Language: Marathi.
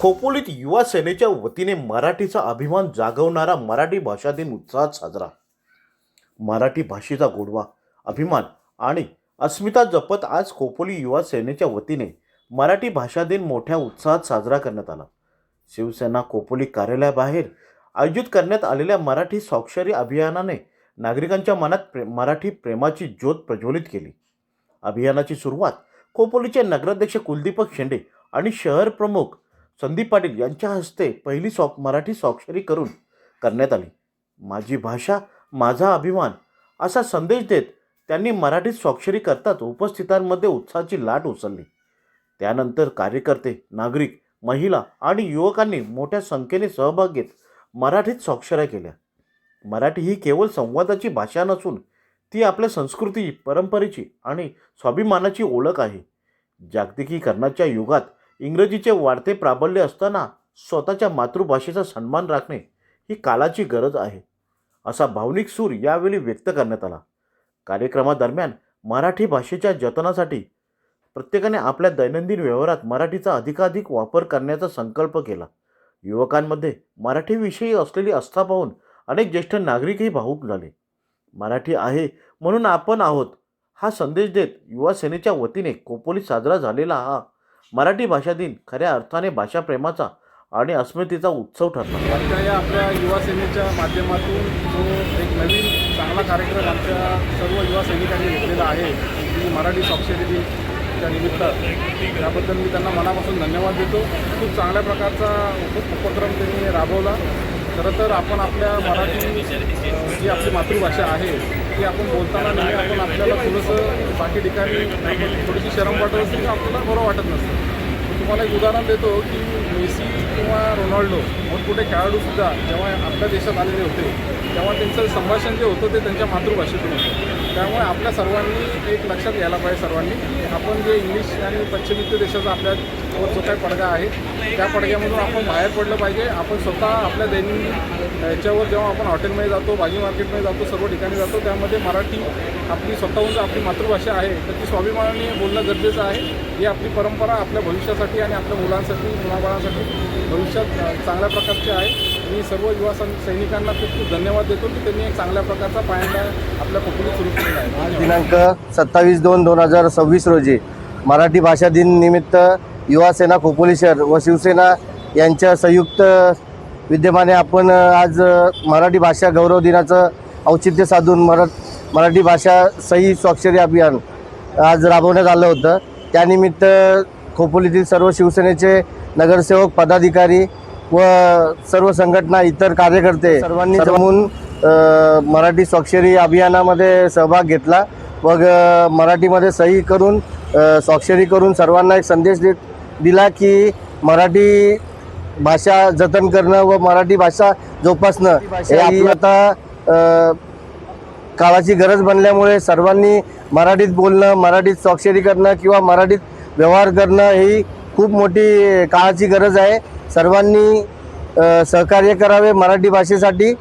खोपोलीत युवा सेनेच्या वतीने मराठीचा अभिमान जागवणारा मराठी भाषा दिन उत्साहात साजरा। मराठी भाषेचा गोडवा, अभिमान आणि अस्मिता जपत आज खोपोली युवा सेनेच्या वतीने मराठी भाषा दिन मोठ्या उत्साहात साजरा करण्यात आला। शिवसेना खोपोली कार्यालयाबाहेर आयोजित करण्यात आलेल्या मराठी स्वाक्षरी अभियानाने नागरिकांच्या मनात मराठी प्रेमाची ज्योत प्रज्वलित केली। अभियानाची सुरुवात खोपोलीचे नगराध्यक्ष कुलदीपक शेंडे आणि शहर प्रमुख संदीप पाटील यांच्या हस्ते पहिली मराठी स्वाक्षरी करून करण्यात आली। माझी भाषा माझा अभिमान असा संदेश देत त्यांनी मराठीत स्वाक्षरी करताच उपस्थितांमध्ये उत्साहाची लाट उसळली। त्यानंतर कार्यकर्ते, नागरिक, महिला आणि युवकांनी मोठ्या संख्येने सहभाग घेत मराठीत स्वाक्षऱ्या केल्या। मराठी ही केवळ संवादाची भाषा नसून ती आपल्या संस्कृती, परंपरेची आणि स्वाभिमानाची ओळख आहे। जागतिकीकरणाच्या युगात इंग्रजीचे वाढते प्राबल्य असताना स्वतःच्या मातृभाषेचा सन्मान राखणे ही काळाची गरज आहे, असा भावनिक सूर यावेळी व्यक्त करण्यात आला। कार्यक्रमादरम्यान मराठी भाषेच्या जतनासाठी प्रत्येकाने आपल्या दैनंदिन व्यवहारात मराठीचा अधिकाधिक वापर करण्याचा संकल्प केला। युवकांमध्ये मराठीविषयी असलेली आस्था पाहून अनेक ज्येष्ठ नागरिकही भावूक झाले। मराठी आहे म्हणून आपण आहोत हा संदेश देत युवा सेनेच्या वतीने खोपोलीत साजरा झालेला हा मराठी भाषा दिन खऱ्या अर्थाने भाषाप्रेमाचा आणि अस्मितेचा उत्सव ठरला। या आपल्या युवा सेनेच्या माध्यमातून जो एक नवीन चांगला कार्यक्रम आमच्या सर्व युवा सैनिकांनी घेतलेला आहे की मराठी स्वाक्षरी दिनाच्या निमित्त, त्याबद्दल मी त्यांना मनापासून धन्यवाद देतो। खूप चांगल्या प्रकारचा उपक्रम त्यांनी राबवला। खरं तर आपण आपल्या मराठी जी आपली मातृभाषा आहे ती आपण बोलताना नेहमी आपण आपल्याला थोडंसं बाकी ठिकाणी आपण थोडीशी शरम वाटत असते की आपल्याला बरं वाटत नसतं। तुम्हाला एक उदाहरण देतो की मेसी किंवा रोनाल्डो मोठमोठे खेळाडूसुद्धा जेव्हा आपल्या देशात आलेले होते तेव्हा त्यांचं संभाषण जे होतं ते त्यांच्या मातृभाषेतून होतं। त्यामुळे आपल्या सर्वांनी एक लक्षात घ्यायला पाहिजे सर्वांनी की आपण जे इंग्लिश आणि पाश्चिमात्य देशाचा आपल्यावर जो काही पडदा आहे त्या पडद्यामधून आपण बाहेर पडलं पाहिजे। आपण स्वतः आपल्या दैनंदिन याच्यावर जेव्हा आपण हॉटेलमध्ये जातो, भाजी मार्केटमध्ये जातो, सर्व ठिकाणी जातो, त्यामध्ये मराठी आपली स्वतःहून आपली मातृभाषा आहे तर ती स्वाभिमानाने बोलणं गरजेचं आहे। ही आपली परंपरा आपल्या भविष्यासाठी आणि आपल्या मुलांसाठी, मुलाबाळांसाठी भविष्यात चांगल्या प्रकारची आहे। मी सर्व युवा सैनिकांना खूप खूप धन्यवाद देतो की त्यांनी एक चांगल्या प्रकारचा पायंडा आपल्या खोपोलीत सुरू केलेला आहे। आज दिनांक 27/2/2026 रोजी मराठी भाषा दिन निमित्त युवा सेना खोपोली शहर व शिवसेना यांच्या संयुक्त विद्यमाने आपण आज मराठी भाषा गौरव दिनाचं औचित्य साधून मराठी भाषा सही स्वाक्षरी अभियान आज राबवण्यात आलं होतं। त्यानिमित्त खोपोलीतील सर्व शिवसेनेचे नगरसेवक, पदाधिकारी व सर्व संघटना, इतर कार्यकर्ते सर्वांनी जमून मराठी स्वाक्षरी अभियानामध्ये सहभाग घेतला व मराठीमध्ये सही करून स्वाक्षरी करून सर्वांना एक संदेश दिला की मराठी भाषा जतन करणं व मराठी भाषा जोपासणं हे आपलं आता काळाची गरज बनल्यामुळे सर्वांनी मराठीत बोलणं, मराठीत स्वाक्षरी करणं किंवा मराठीत व्यवहार करणं ही खूप मोठी काळाची गरज आहे। सर्वांनी सहकार्य करावे मराठी भाषेसाठी।